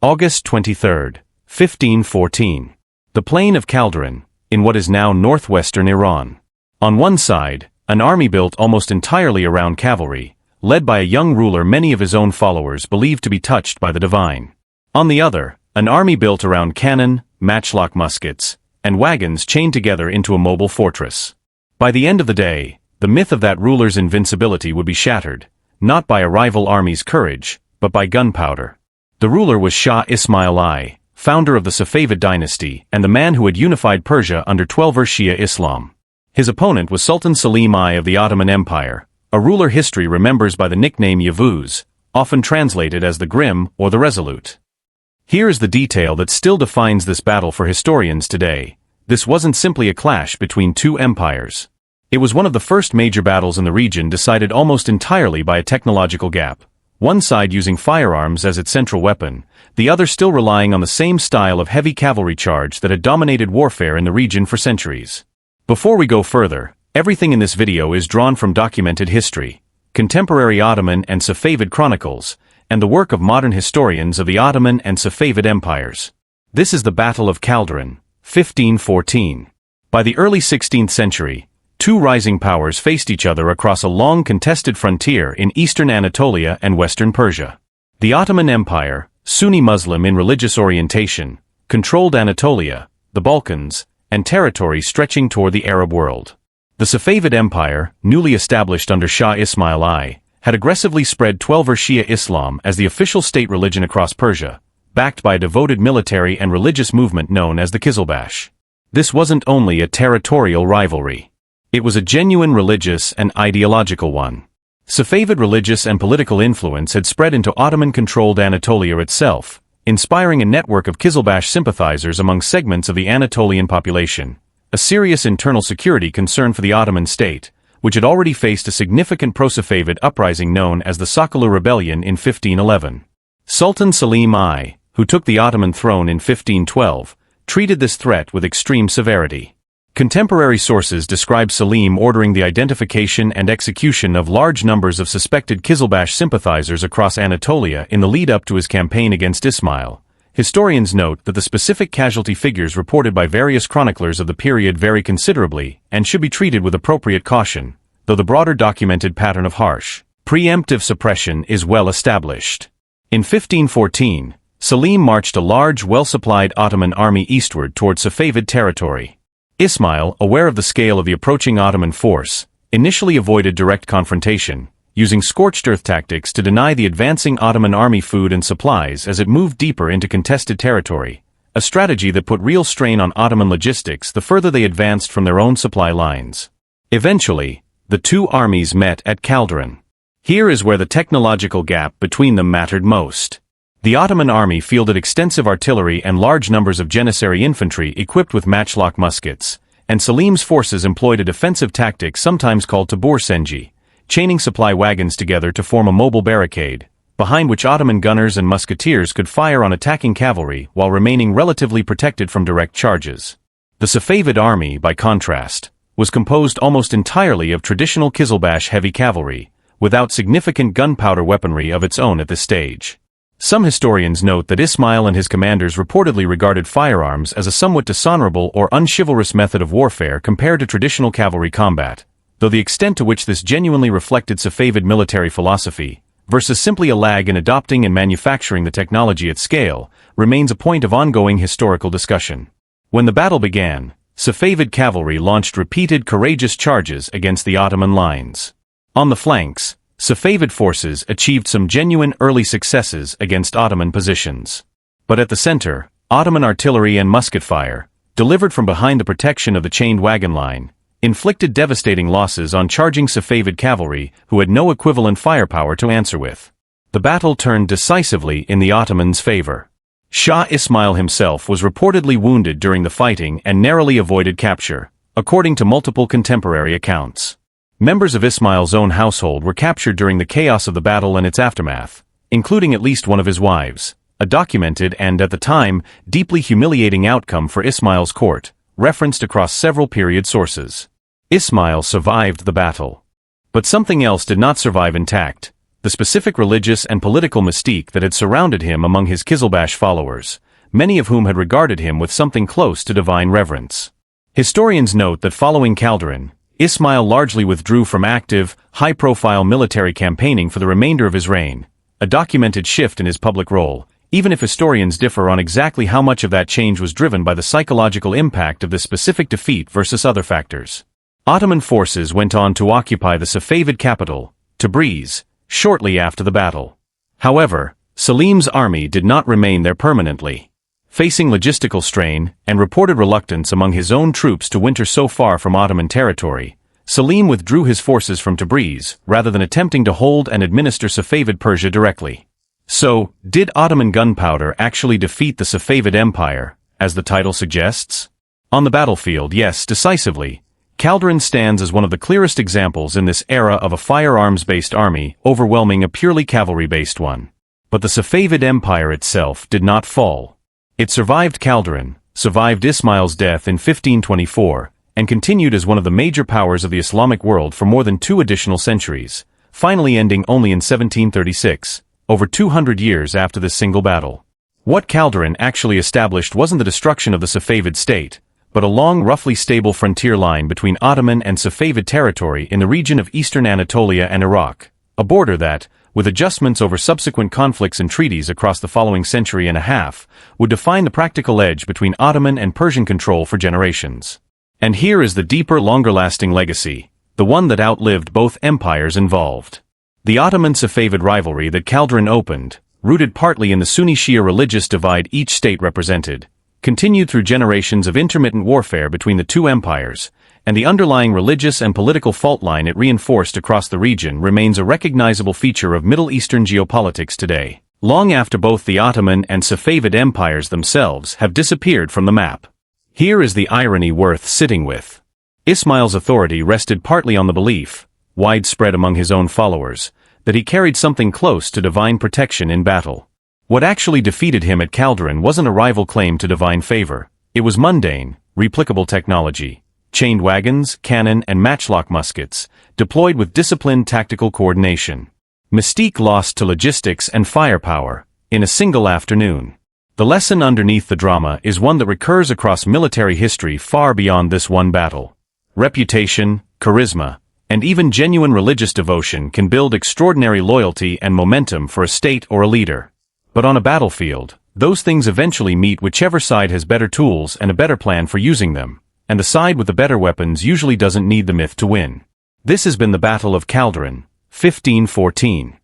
August 23, 1514. The plain of Chaldiran, in what is now northwestern Iran. On one side, an army built almost entirely around cavalry, led by a young ruler many of his own followers believed to be touched by the divine. On the other, an army built around cannon, matchlock muskets, and wagons chained together into a mobile fortress. By the end of the day, the myth of that ruler's invincibility would be shattered, not by a rival army's courage, but by gunpowder. The ruler was Shah Ismail I, founder of the Safavid dynasty and the man who had unified Persia under 12er Shia Islam. His opponent was Sultan Selim I of the Ottoman Empire, a ruler history remembers by the nickname Yavuz, often translated as the Grim or the Resolute. Here is the detail that still defines this battle for historians today. This wasn't simply a clash between two empires. It was one of the first major battles in the region decided almost entirely by a technological gap, one side using firearms as its central weapon, the other still relying on the same style of heavy cavalry charge that had dominated warfare in the region for centuries. Before we go further, everything in this video is drawn from documented history, contemporary Ottoman and Safavid chronicles, and the work of modern historians of the Ottoman and Safavid empires. This is the Battle of Chaldiran, 1514. By the early 16th century, two rising powers faced each other across a long contested frontier in eastern Anatolia and western Persia. The Ottoman Empire, Sunni Muslim in religious orientation, controlled Anatolia, the Balkans, and territory stretching toward the Arab world. The Safavid Empire, newly established under Shah Ismail I, had aggressively spread 12er Shia Islam as the official state religion across Persia, backed by a devoted military and religious movement known as the Qizilbash. This wasn't only a territorial rivalry. It was a genuine religious and ideological one. Safavid religious and political influence had spread into Ottoman-controlled Anatolia itself, inspiring a network of Qizilbash sympathizers among segments of the Anatolian population, a serious internal security concern for the Ottoman state, which had already faced a significant pro-Safavid uprising known as the Sokollu Rebellion in 1511. Sultan Selim I, who took the Ottoman throne in 1512, treated this threat with extreme severity. Contemporary sources describe Selim ordering the identification and execution of large numbers of suspected Qizilbash sympathizers across Anatolia in the lead-up to his campaign against Ismail. Historians note that the specific casualty figures reported by various chroniclers of the period vary considerably and should be treated with appropriate caution, though the broader documented pattern of harsh, preemptive suppression is well established. In 1514, Selim marched a large, well-supplied Ottoman army eastward toward Safavid territory. Ismail, aware of the scale of the approaching Ottoman force, initially avoided direct confrontation, using scorched earth tactics to deny the advancing Ottoman army food and supplies as it moved deeper into contested territory, a strategy that put real strain on Ottoman logistics the further they advanced from their own supply lines. Eventually, the two armies met at Chaldiran. Here is where the technological gap between them mattered most. The Ottoman army fielded extensive artillery and large numbers of Janissary infantry equipped with matchlock muskets, and Selim's forces employed a defensive tactic sometimes called tabur senji, chaining supply wagons together to form a mobile barricade, behind which Ottoman gunners and musketeers could fire on attacking cavalry while remaining relatively protected from direct charges. The Safavid army, by contrast, was composed almost entirely of traditional Qizilbash heavy cavalry, without significant gunpowder weaponry of its own at this stage. Some historians note that Ismail and his commanders reportedly regarded firearms as a somewhat dishonorable or unchivalrous method of warfare compared to traditional cavalry combat, though the extent to which this genuinely reflected Safavid military philosophy, versus simply a lag in adopting and manufacturing the technology at scale, remains a point of ongoing historical discussion. When the battle began, Safavid cavalry launched repeated courageous charges against the Ottoman lines. On the flanks, Safavid forces achieved some genuine early successes against Ottoman positions. But at the center, Ottoman artillery and musket fire, delivered from behind the protection of the chained wagon line, inflicted devastating losses on charging Safavid cavalry who had no equivalent firepower to answer with. The battle turned decisively in the Ottomans' favor. Shah Ismail himself was reportedly wounded during the fighting and narrowly avoided capture, according to multiple contemporary accounts. Members of Ismail's own household were captured during the chaos of the battle and its aftermath, including at least one of his wives, a documented and, at the time, deeply humiliating outcome for Ismail's court, referenced across several period sources. Ismail survived the battle. But something else did not survive intact: the specific religious and political mystique that had surrounded him among his Qizilbash followers, many of whom had regarded him with something close to divine reverence. Historians note that following Chaldiran, Ismail largely withdrew from active, high-profile military campaigning for the remainder of his reign, a documented shift in his public role, even if historians differ on exactly how much of that change was driven by the psychological impact of this specific defeat versus other factors. Ottoman forces went on to occupy the Safavid capital, Tabriz, shortly after the battle. However, Selim's army did not remain there permanently. Facing logistical strain and reported reluctance among his own troops to winter so far from Ottoman territory, Selim withdrew his forces from Tabriz rather than attempting to hold and administer Safavid Persia directly. So, did Ottoman gunpowder actually defeat the Safavid Empire, as the title suggests? On the battlefield, yes, decisively. Chaldiran stands as one of the clearest examples in this era of a firearms-based army overwhelming a purely cavalry-based one. But the Safavid Empire itself did not fall. It survived Chaldiran, survived Ismail's death in 1524, and continued as one of the major powers of the Islamic world for more than 2 additional centuries, finally ending only in 1736, over 200 years after this single battle. What Chaldiran actually established wasn't the destruction of the Safavid state, but a long, roughly stable frontier line between Ottoman and Safavid territory in the region of eastern Anatolia and Iraq, a border that, with adjustments over subsequent conflicts and treaties across the following century and a half, would define the practical edge between Ottoman and Persian control for generations. And here is the deeper, longer-lasting legacy, the one that outlived both empires involved. The Ottoman-Safavid rivalry that Chaldiran opened, rooted partly in the Sunni-Shia religious divide each state represented, continued through generations of intermittent warfare between the two empires, and the underlying religious and political fault line it reinforced across the region remains a recognizable feature of Middle Eastern geopolitics today, long after both the Ottoman and Safavid empires themselves have disappeared from the map. Here is the irony worth sitting with. Ismail's authority rested partly on the belief, widespread among his own followers, that he carried something close to divine protection in battle. What actually defeated him at Chaldiran wasn't a rival claim to divine favor. It was mundane, replicable technology. Chained wagons, cannon, and matchlock muskets, deployed with disciplined tactical coordination. Mystique lost to logistics and firepower, in a single afternoon. The lesson underneath the drama is one that recurs across military history far beyond this one battle. Reputation, charisma, and even genuine religious devotion can build extraordinary loyalty and momentum for a state or a leader. But on a battlefield, those things eventually meet whichever side has better tools and a better plan for using them. And the side with the better weapons usually doesn't need the myth to win. This has been the Battle of Chaldiran, 1514.